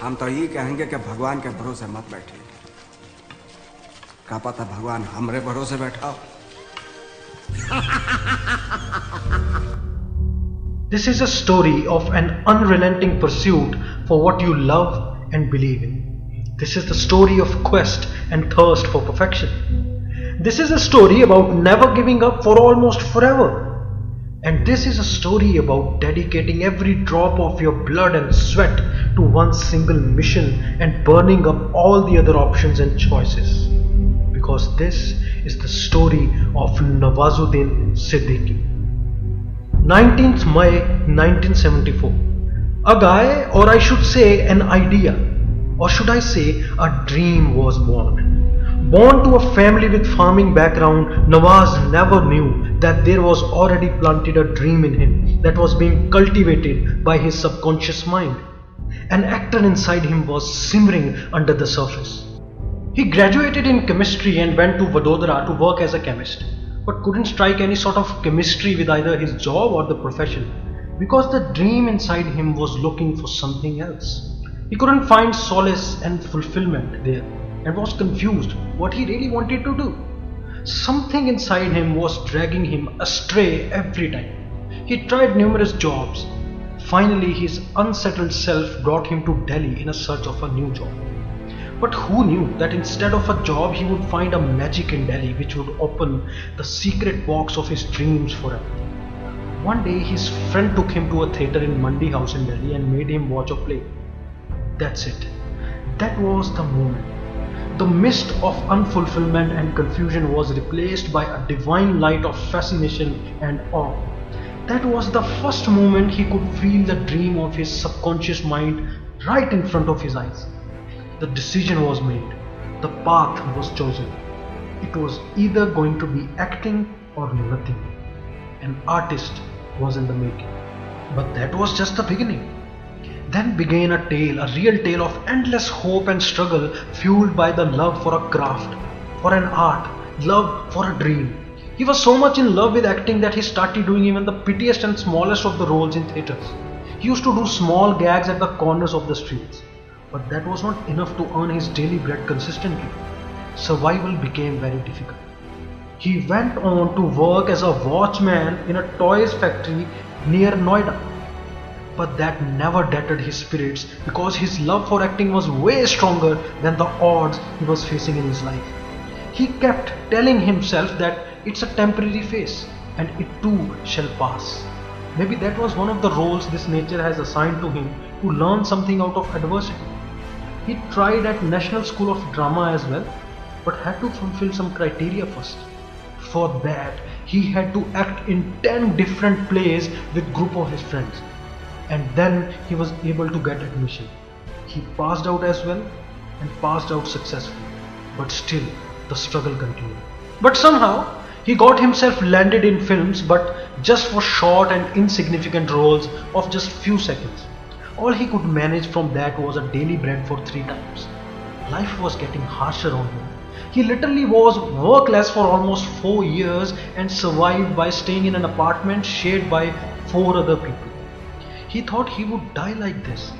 हम तो ये कहेंगे कि भगवान के भरोसे मत बैठिए, क्या पता भगवान हमरे भरोसे बैठा हो। This is a story of an unrelenting pursuit for what you love and believe in. This is the story of quest and thirst for perfection. This is a story about never giving up for almost forever. And this is a story about dedicating every drop of your blood and sweat to one single mission and burning up all the other options and choices. Because this is the story of Nawazuddin Siddiqui. 19th May 1974. A guy, or I should say an idea, or should I say a dream, was born. Born to a family with farming background, Nawaz never knew that there was already planted a dream in him that was being cultivated by his subconscious mind. An actor inside him was simmering under the surface. He graduated in chemistry and went to Vadodara to work as a chemist, but couldn't strike any sort of chemistry with either his job or the profession because the dream inside him was looking for something else. He couldn't find solace and fulfillment there and was confused what he really wanted to do. Something inside him was dragging him astray every time. He tried numerous jobs. Finally, his unsettled self brought him to Delhi in a search of a new job. But who knew that instead of a job, he would find a magic in Delhi which would open the secret box of his dreams forever. One day, his friend took him to a theatre in Manjhi house in Delhi and made him watch a play. That's it. That was the moment. The mist of unfulfillment and confusion was replaced by a divine light of fascination and awe. That was the first moment he could feel the dream of his subconscious mind right in front of his eyes. The decision was made. The path was chosen. It was either going to be acting or nothing. An artist was in the making. But that was just the beginning. Then began a tale, a real tale of endless hope and struggle fueled by the love for a craft, for an art, love for a dream. He was so much in love with acting that he started doing even the pettiest and smallest of the roles in theatres. He used to do small gags at the corners of the streets. But that was not enough to earn his daily bread consistently. Survival became very difficult. He went on to work as a watchman in a toys factory near Noida. But that never deterred his spirits because his love for acting was way stronger than the odds he was facing in his life. He kept telling himself that it's a temporary phase and it too shall pass. Maybe that was one of the roles this nature has assigned to him to learn something out of adversity. He tried at National School of Drama as well, but had to fulfill some criteria first. For that, he had to act in 10 different plays with group of his friends. And then he was able to get admission. He passed out as well and passed out successfully. But still, the struggle continued. But somehow, he got himself landed in films, but just for short and insignificant roles of just few seconds. All he could manage from that was a daily bread for 3 times. Life was getting harsher on him. He literally was workless for almost 4 years and survived by staying in an apartment shared by 4 other people. He thought he would die like this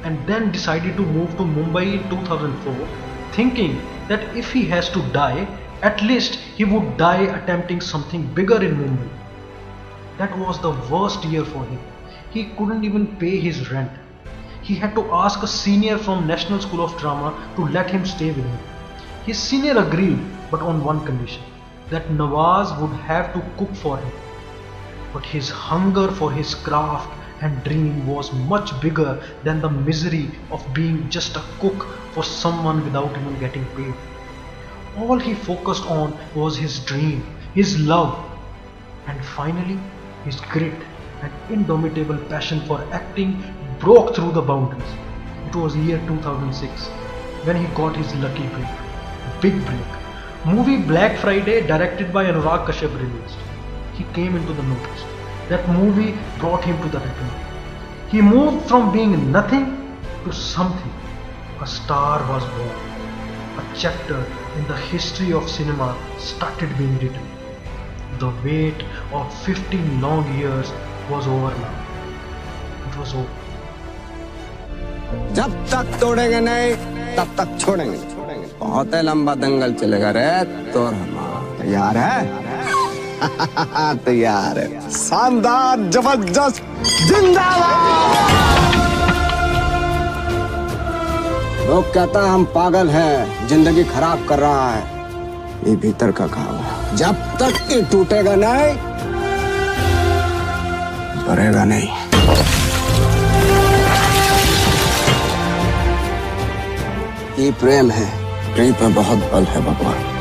and then decided to move to Mumbai in 2004, thinking that if he has to die, at least he would die attempting something bigger in Mumbai. That was the worst year for him. He couldn't even pay his rent. He had to ask a senior from National School of Drama to let him stay with him. His senior agreed, but on one condition, that Nawaz would have to cook for him. But his hunger for his craft and dream was much bigger than the misery of being just a cook for someone without even getting paid. All he focused on was his dream, his love, and finally his grit and indomitable passion for acting broke through the boundaries. It was year 2006 when he got his lucky break, big break. Movie Black Friday, directed by Anurag Kashyap, released. He came into the notice. That movie brought him to the reckoning. He moved from being nothing to something. A star was born. A chapter in the history of cinema started being written. The wait of 15 long years was over now. It was over. जब तक तोड़ेंगे नहीं तब तक छोड़ेंगे नहीं। बहुत ही लंबा दंगल चलेगा रे। तो तैयार है? तैयार है। शानदार, जबरदस्त, जिंदाबाद। लोग कहता है हम पागल हैं, जिंदगी खराब कर रहा है। ये भीतर का घाव है, जब तक ये टूटेगा नहीं भरेगा नहीं। ये प्रेम है, प्रेम पे बहुत बल है भगवान।